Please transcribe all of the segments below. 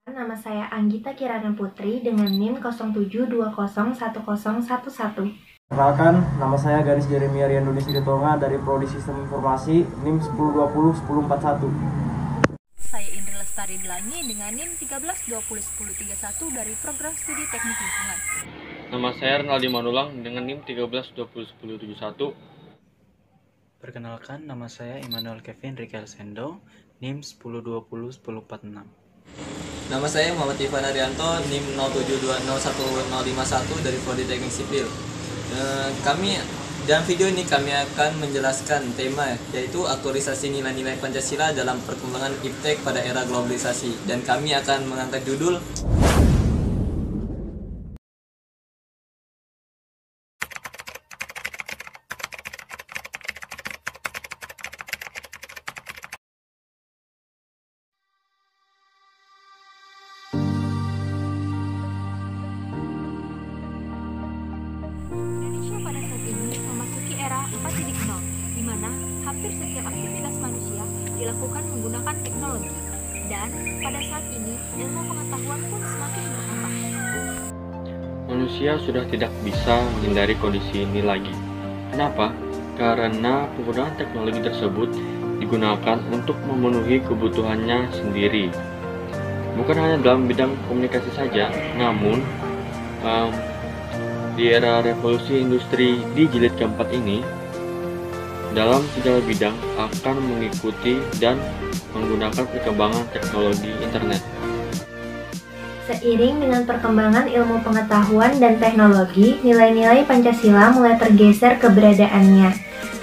Nama saya Anggita Kirana Putri dengan NIM 07201011. Perkenalkan, nama saya Garis Jeremia Rianduni Siritonga dari Prodi Sistem Informasi NIM 10201041. Saya Indri Lestari Delangi dengan NIM 13201031 dari Program Studi Teknik Lingkungan. Nama saya Renaldi Manulang dengan NIM 13201071. Perkenalkan, nama saya Immanuel Kevin Rikel Sendo, NIM 10201046. Nama saya Muhammad Ivan Arianto, NIM 07201051 dari Prodi Teknik Sipil. Dalam video ini kami akan menjelaskan tema yaitu aktualisasi nilai-nilai Pancasila dalam perkembangan iptek pada era globalisasi, dan kami akan mengangkat judul Indonesia pada saat ini memasuki era 4.0, di mana hampir setiap aktivitas manusia dilakukan menggunakan teknologi. Dan pada saat ini, ilmu pengetahuan pun semakin berkembang. Manusia sudah tidak bisa menghindari kondisi ini lagi. Kenapa? Karena penggunaan teknologi tersebut digunakan untuk memenuhi kebutuhannya sendiri. Bukan hanya dalam bidang komunikasi saja, namun di era revolusi industri di jilid keempat ini, dalam segala bidang akan mengikuti dan menggunakan perkembangan teknologi internet. Seiring dengan perkembangan ilmu pengetahuan dan teknologi, nilai-nilai Pancasila mulai tergeser keberadaannya.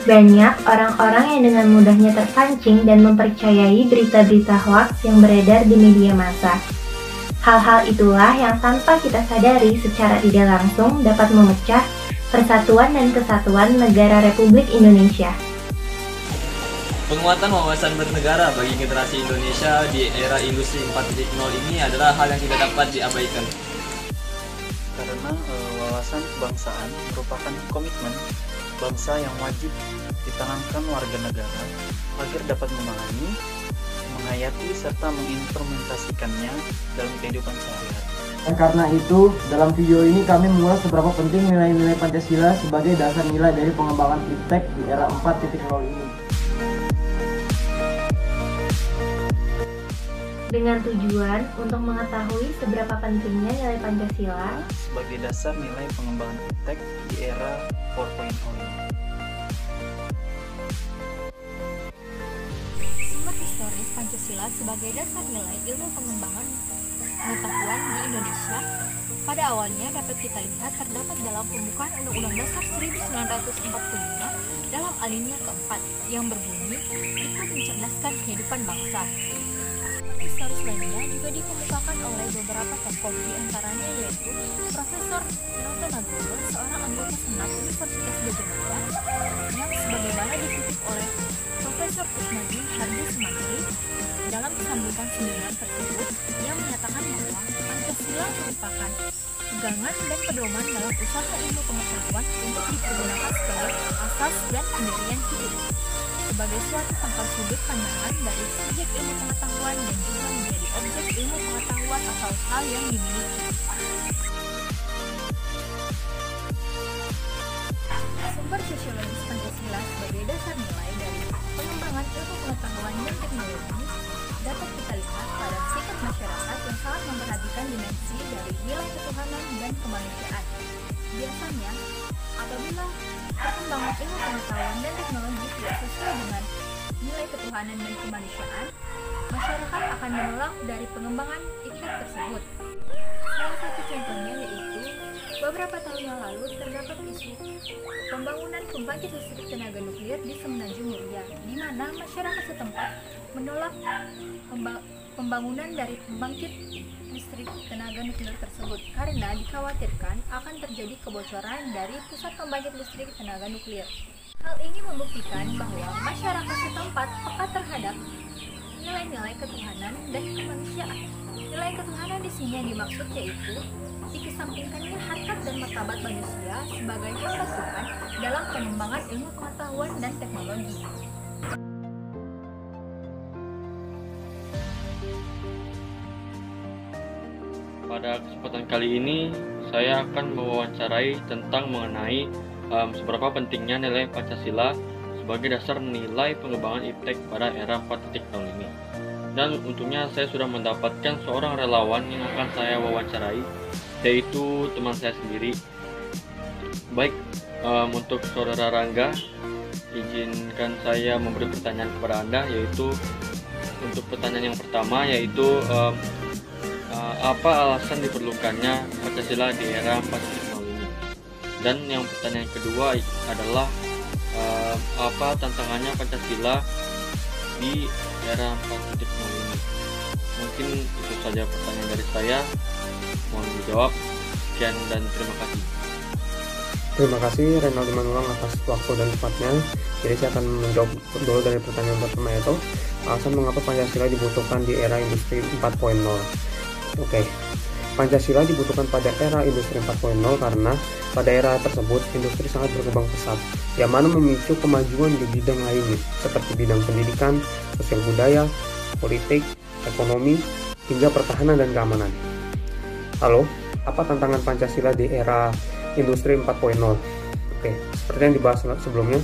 Banyak orang-orang yang dengan mudahnya terpancing dan mempercayai berita-berita hoaks yang beredar di media massa. Hal-hal itulah yang tanpa kita sadari secara tidak langsung dapat memecah persatuan dan kesatuan negara Republik Indonesia. penguatan wawasan bernegara bagi generasi Indonesia di era industri 4.0 ini adalah hal yang tidak dapat diabaikan. Karena wawasan kebangsaan merupakan komitmen bangsa yang wajib ditanamkan warga negara agar dapat memahami, menghayati, serta mengimplementasikannya dalam kehidupan sehari-hari. Dan karena itu, dalam video ini kami mengulas seberapa penting nilai-nilai Pancasila sebagai dasar nilai dari pengembangan iptek di era 4.0 ini. Dengan tujuan untuk mengetahui seberapa pentingnya nilai Pancasila sebagai dasar nilai pengembangan iptek di era 4.0 ini. Sumber historis Pancasila sebagai dasar nilai ilmu pengembangan pengetahuan di Indonesia pada awalnya dapat kita lihat terdapat dalam pembukaan Undang-Undang Dasar 1945 dalam alinea keempat yang berbunyi ikut mencerdaskan kehidupan bangsa. Historis lainnya juga dikemukakan oleh beberapa tokoh, di antaranya yaitu Profesor Noto Nagoro, seorang anggota Senat Universitas Gadjah Mada, yang sebagaimana dikutip oleh Profesor Kusnadi Hardi Sumantri dalam sambutan seminar tersebut, yang menyatakan bahwa Pancasila merupakan pegangan dan pedoman dalam usaha ilmu pengetahuan untuk dipergunakan sebagai asas dan pendirian hidup, sebagai suatu pangkal sudut pandangan dari subjek ilmu pengetahuan dan juga menjadi objek ilmu pengetahuan atau hal yang dimiliki. Sumber sosiologis Pancasila sebagai dasar nilai dari pengembangan ilmu pengetahuan dan teknologi dapat kita lihat pada sikap masyarakat yang sangat memperhatikan dimensi dari nilai ketuhanan dan kemanusiaan. Biasanya, apabila perkembangan ilmu pengetahuan dan teknologi tidak sesuai dengan nilai ketuhanan dan kemanusiaan, masyarakat akan menolak dari pengembangan iptek tersebut. Salah satu contohnya yaitu beberapa tahun yang lalu terdapat isu pembangunan pembangkit listrik tenaga nuklir di Semenanjung Muria, di mana masyarakat setempat menolak pembangunan dari pembangkit listrik tenaga nuklir tersebut karena dikhawatirkan akan terjadi kebocoran dari pusat pembangkit listrik tenaga nuklir. Hal ini membuktikan bahwa masyarakat setempat peka terhadap nilai-nilai ketuhanan dan kemanusiaan. Nilai ketuhanan di sini yang dimaksud yaitu dikesampingkannya harkat dan martabat manusia sebagai hamba Tuhan dalam pengembangan ilmu pengetahuan dan teknologi. Pada kesempatan kali ini, saya akan mewawancarai tentang mengenai seberapa pentingnya nilai Pancasila sebagai dasar nilai pengembangan iptek pada era 4.0 ini. Dan untungnya saya sudah mendapatkan seorang relawan yang akan saya wawancarai, yaitu teman saya sendiri. Baik, untuk Saudara Rangga, izinkan saya memberi pertanyaan kepada Anda, yaitu untuk pertanyaan yang pertama, yaitu apa alasan diperlukannya Pancasila di era 4.0 ini? Dan yang pertanyaan kedua adalah apa tantangannya Pancasila di era 4.0 ini? Mungkin itu saja pertanyaan dari saya. Mohon dijawab. Sekian dan terima kasih. Terima kasih Renaldi Manulang atas waktu dan tempatnya. Jadi saya akan menjawab dulu dari pertanyaan pertama, yaitu alasan mengapa Pancasila dibutuhkan di era industri 4.0. Oke. Pancasila dibutuhkan pada era industri 4.0 karena pada era tersebut industri sangat berkembang pesat, yang mana memicu kemajuan di bidang lainnya seperti bidang pendidikan, sosial budaya, politik, ekonomi, hingga pertahanan dan keamanan. Lalu, apa tantangan Pancasila di era industri 4.0? Oke, seperti yang dibahas sebelumnya,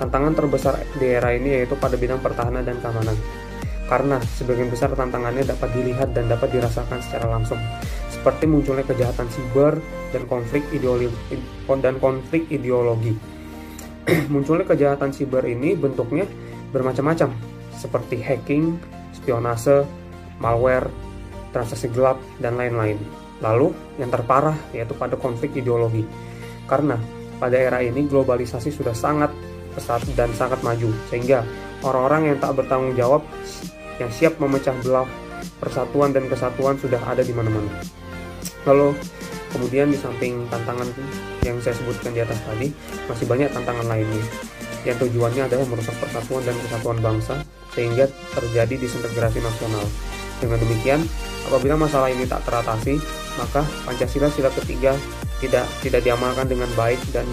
tantangan terbesar di era ini yaitu pada bidang pertahanan dan keamanan. Karena sebagian besar tantangannya dapat dilihat dan dapat dirasakan secara langsung, seperti munculnya kejahatan siber dan konflik ideologi. Munculnya kejahatan siber ini bentuknya bermacam-macam, seperti hacking, spionase, malware, transaksi gelap, dan lain-lain. Lalu, yang terparah yaitu pada konflik ideologi. Karena pada era ini globalisasi sudah sangat pesat dan sangat maju, sehingga orang-orang yang tak bertanggung jawab, yang siap memecah belah persatuan dan kesatuan sudah ada di mana-mana. Lalu, kemudian di samping tantangan yang saya sebutkan di atas tadi, masih banyak tantangan lainnya, yang tujuannya adalah merusak persatuan dan kesatuan bangsa, sehingga terjadi disintegrasi nasional. Dengan demikian, apabila masalah ini tak teratasi, maka Pancasila sila ketiga tidak diamalkan dengan baik dan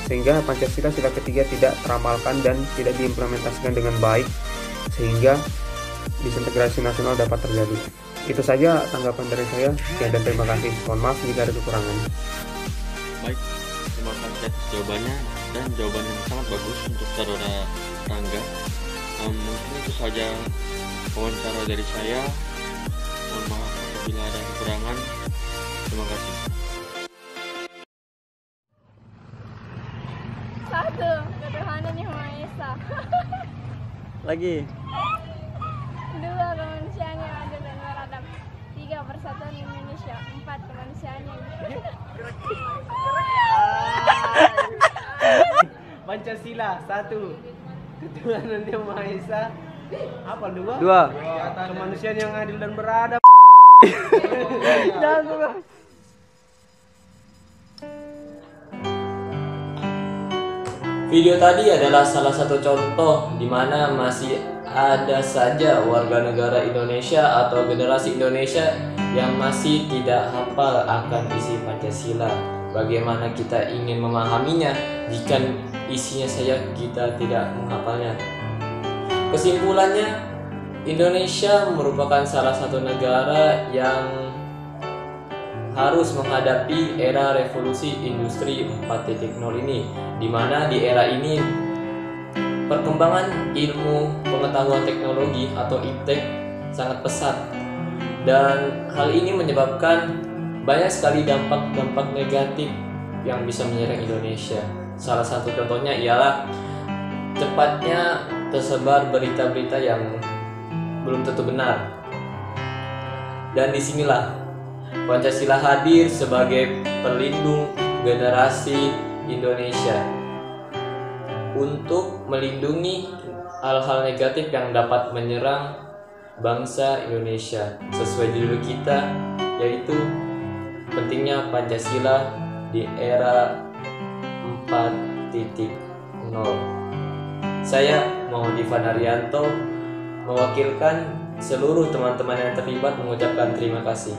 sehingga Pancasila sila ketiga tidak teramalkan dan tidak diimplementasikan dengan baik, sehingga disintegrasi nasional dapat terjadi. Itu saja tanggapan dari saya. Sekian dan terima kasih. Mohon maaf jika ada kekurangan. Baik, terima kasih atas jawabannya dan jawaban yang sangat bagus untuk Saudara Rangga. Mungkin itu saja wawancara dari saya. Mohon maaf apabila ada kekurangan. Terima kasih. 1. Ketuhanan Yang Maha Esa. Lagi. 2. Kemanusiaan yang adil dan beradab. 3. Persatuan Indonesia. 4. Kemanusiaan yang Pancasila 1. Ketuhanan Yang Maha Esa. Apa 2? 2. Kemanusiaan yang adil dan beradab. Video tadi adalah salah satu contoh di mana masih ada saja warga negara Indonesia atau generasi Indonesia yang masih tidak hafal akan isi Pancasila. Bagaimana kita ingin memahaminya jika isinya saja kita tidak menghafalnya? Kesimpulannya, Indonesia merupakan salah satu negara yang harus menghadapi era revolusi industri 4.0 ini, di mana di era ini perkembangan ilmu pengetahuan teknologi atau iptek sangat pesat, dan hal ini menyebabkan banyak sekali dampak-dampak negatif yang bisa menyerang Indonesia. Salah satu contohnya ialah cepatnya tersebar berita-berita yang belum tentu benar, dan disinilah Pancasila hadir sebagai pelindung generasi Indonesia untuk melindungi hal-hal negatif yang dapat menyerang bangsa Indonesia. Sesuai judul kita, yaitu pentingnya Pancasila di era 4.0. Saya Muhammad Ivan Arianto mewakilkan seluruh teman-teman yang terlibat mengucapkan terima kasih.